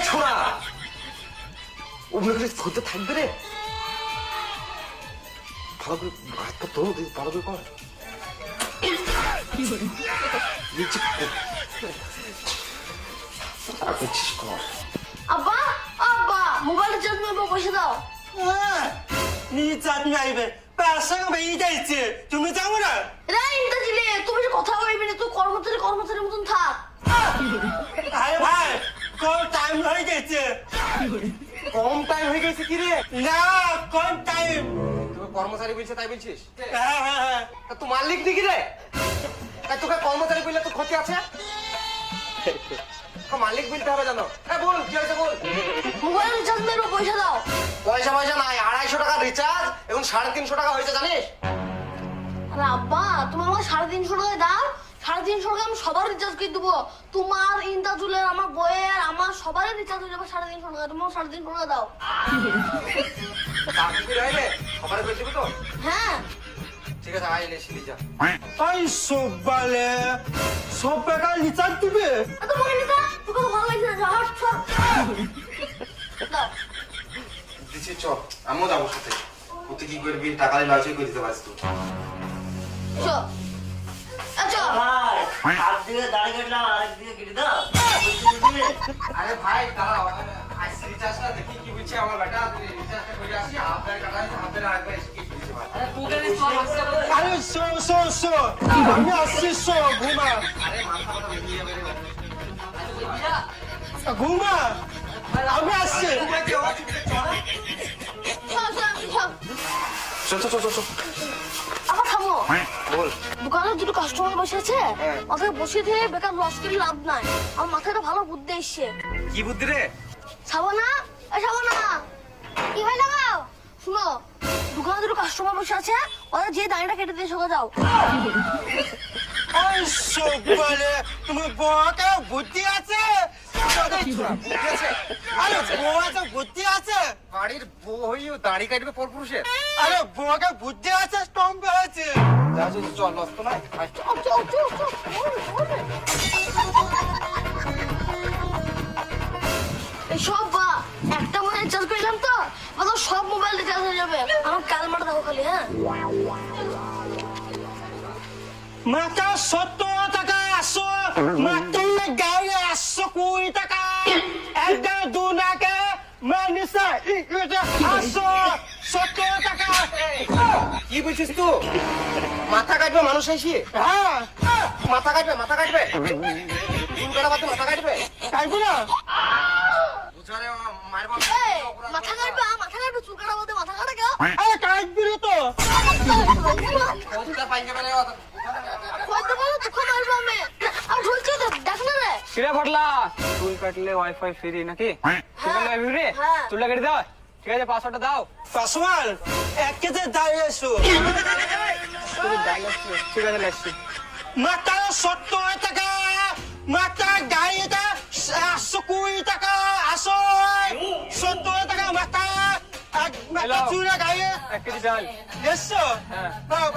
ছোড়া ওগুলো ধরতে থাকবে রে, ভালো করে হাত পা ধরো, ভালো করে কর। আব্বা আব্বা মোবাইল রিচার্জ করবো, পয়সা দাও। রিচার্জ আইবে 500 টাকা বেরিয়ে যাচ্ছে, তুমি যাবো না? রে ইন্টা দিলে তুমি যে কথা বলবি না, তুই কর্মচারীর মতন থাক। আরে ভাই কম টাইম হয়ে গেছে। কম টাইম হয়ে গেছে কি রে? না কম টাইম। তুমি কর্মচারী বলছে তাই বলছিস? হ্যাঁ তা তুই মালিক নাকি রে? তাই তোকে কর্মচারী বললে তো ক্ষতি আছে? মালিক বলতে হবে জানো। হ্যাঁ বল, কি হয়েছে বল। মোবাইল রিচার্জ করবো, পয়সা দাও। পয়সা নাই, 250 টাকা রিচার্জ এবং 350 টাকা হয়েছে জানিস? আরে আব্বা তুমি আমাকে 350 টাকায় দাও, 350 টাকা আমি সবার রিচার্জ করে দেবো। তোমার ইন্টাজুলের, আমার বইয়ের, আমার সবারই রিচার্জ হয়ে যাবে 350 টাকা। তুমি 350 টাকা দাও। সবার করে দিবি তো? হ্যাঁ ঠিক আছে, আয় এসে যা। আই সবালে সব টাকা রিচার্জ দিবে? এত বলে নিতা তোকে তো ভালো লাগছে না, যা হাট সব দাও। দিচ্ছি চ, আমিও যাবো সাথে। তুই কি করবি, টাকা লঞ্চই করে দিতে পারিস তুই। চো আচ্ছা ভাই একদিকে দাড়ি কাটলাম আরেকদিকে কেটে দাও। আরে ভাই দাঁড়াও, আইসি রিচার্জটা দেখি কি বলছে আমার বেটা। রিচার্জটা করে আসি, আপনার কাটা হয়েছে, আপনার আরেকবার এসে কি দিতে পারে। আরে শো আমি আসছি, শো ঘুমা আরে মাথা কথা বেরিয়ে যাবে রে। ঘুমা আমি আসছি। চল। আবার থামো। বল। দোকানে দুটো কাস্টমার বসে আছে, হ্যাঁ। ওদের বসিয়ে দিয়ে বেকার লস করে লাভ নাই। আমার মাথায় একটা ভালো বুদ্ধি এসছে। কি বুদ্ধি রে? সাবানা কি হয় লাগাও? শুনো, দোকানে দুটো কাস্টমার বসে আছে, ওদের যে দাঁড়িটা কেটে দিয়ে সরে যাও। আই সবালে তোমার বউকে বুদ্ধি আছে? আরে বউ আছে, বুদ্ধি আছে? বাড়ির বউ হইও দাড়ি কাটবে পরপুরুষের? আরে বউকে বুদ্ধি আছে, স্টম্প আছে। যা চল, লস তো নাই। এই সব বা একটা মোবাইল রিচার্জ করলাম তো, আমার সব মোবাইল রিচার্জ হয়ে যাবে। আমার কালমাটা দেখো খালি। হ্যাঁ মাত্র 70 টাকা 100, মাত্র গাড়ি 120 টাকা, একটা দুনাকে মানিসা 170 টাকা। কি বলছিস তুই? মাথা কাটবে মানুষ এসে? হ্যাঁ মাথা কাটবে চুল কাটা বাদ মাথা কাটবে? কাটবো না। বুঝারে মারবা। মাথা কাটবে চুল কাটা বলতে মাথা কাটা কেউ? আরে কাটবি না তো। পৌঁছতে পাইবে মানে হয়তো বলো দুঃখ মারবো আমি। আর ঢুলছি তো দেখ না রে। কিরে ফটলা, চুল কাটলে ওয়াইফাই ফ্রি নাকি? চুল কাটলে ওয়াইফাই ফ্রি? হ্যাঁ। চুলটা কেটে দাও। ঠিক আছে, পাসওয়ার্ডটা দাও। পাসওয়ার্ড 1 কেজি দাঁড়িয়ে এসো। ঠিক আছে, লেখছি। মাত্র 70 টাকা, মাত্র গাড়িটা 120 টাকা, 70 টাকা মাত্র। মাত্র চুরা গাড়ি 1 কেজি ডাল। এসো। হ্যাঁ। বাও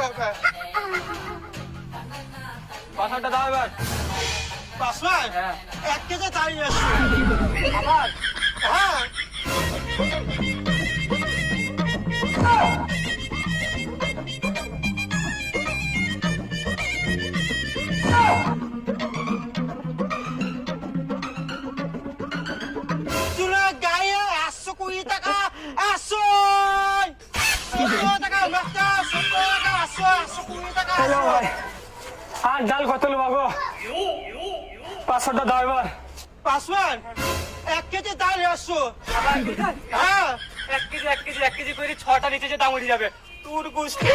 পাসওয়ার্ডটা দাও এবার। পাসওয়ার্ড হ্যাঁ। 1 কেজি দাঁড়িয়ে এসো। আবার হ্যাঁ চুরা গাড়ি 120 টাকা, 70 টাকা মাত্র, 70 টাকা, 120 টাকা। হ্যালো ভাই, আর ডাল কত নেবো গো? পাসওয়ার্ডটা দাও এবার। পাসওয়ার্ড 1 কেজি দাঁড়িয়ে এসো। হ্যাঁ 1 কেজি করে 6টা নিচে যে দাম উঠে যাবে। তোর গোষ্ঠী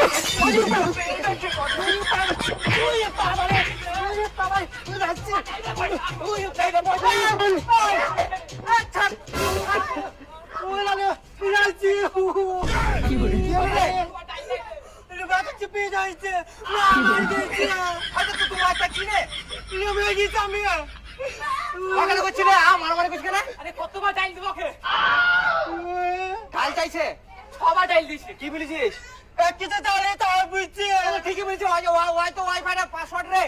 কতবার ডাইল দিব ওকে? কাল চাইছে। 6বার ডাইল দিছি। কি বলেছিস? কিছু তাহলে তো আর বুঝছি ঠিকই বলছি ওয়াই তো ওয়াইফাই পাসওয়ার্ড রে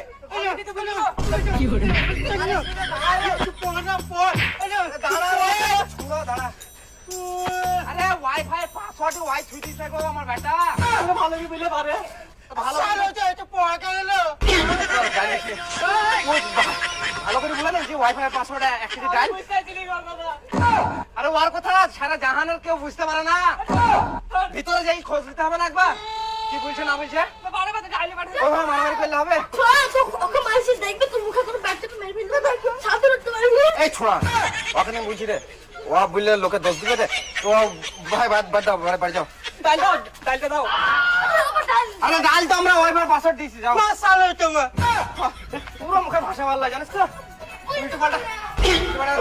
আরে ওয়াইফাই পাসওয়ার্ড ওয়াই থুই দিছে গো আমার বেটা ভালো কি বলে পারে ভালো ভালো তো এটা পড়া গেল ভালো করে বলে না যে ওয়াইফাই পাসওয়ার্ড একসাথে ডাইল আরে ওর কথা সারা জাহানের কেউ বুঝতে পারে না ভিতরে যাই খোঁজ নিতে হবে না একবার কি বলছে না বলছে ও ভাই মারামারি করলে হবে ওকে মারছিস দেখবে তোর মুখে কোনো ব্যাট চেপে মেরে ফেলবে সাথে উঠতে পারবি এই ছোড়া ওকে আমি বুঝি রে ও বললে লোকে দোষ দিবে রে তো ভাই বাদ দাও বাড়ি যাও ডালটা দাও আরে ডাল তো আমরা ওয়াইফাই পাসওয়ার্ড দিয়েছি যাও মাসালো তুমি পুরো মুখে ভাষা ভালো লাগে জানিস তো উল্টো পাল্টা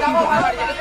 যাবো ভাই বাড়ি যাও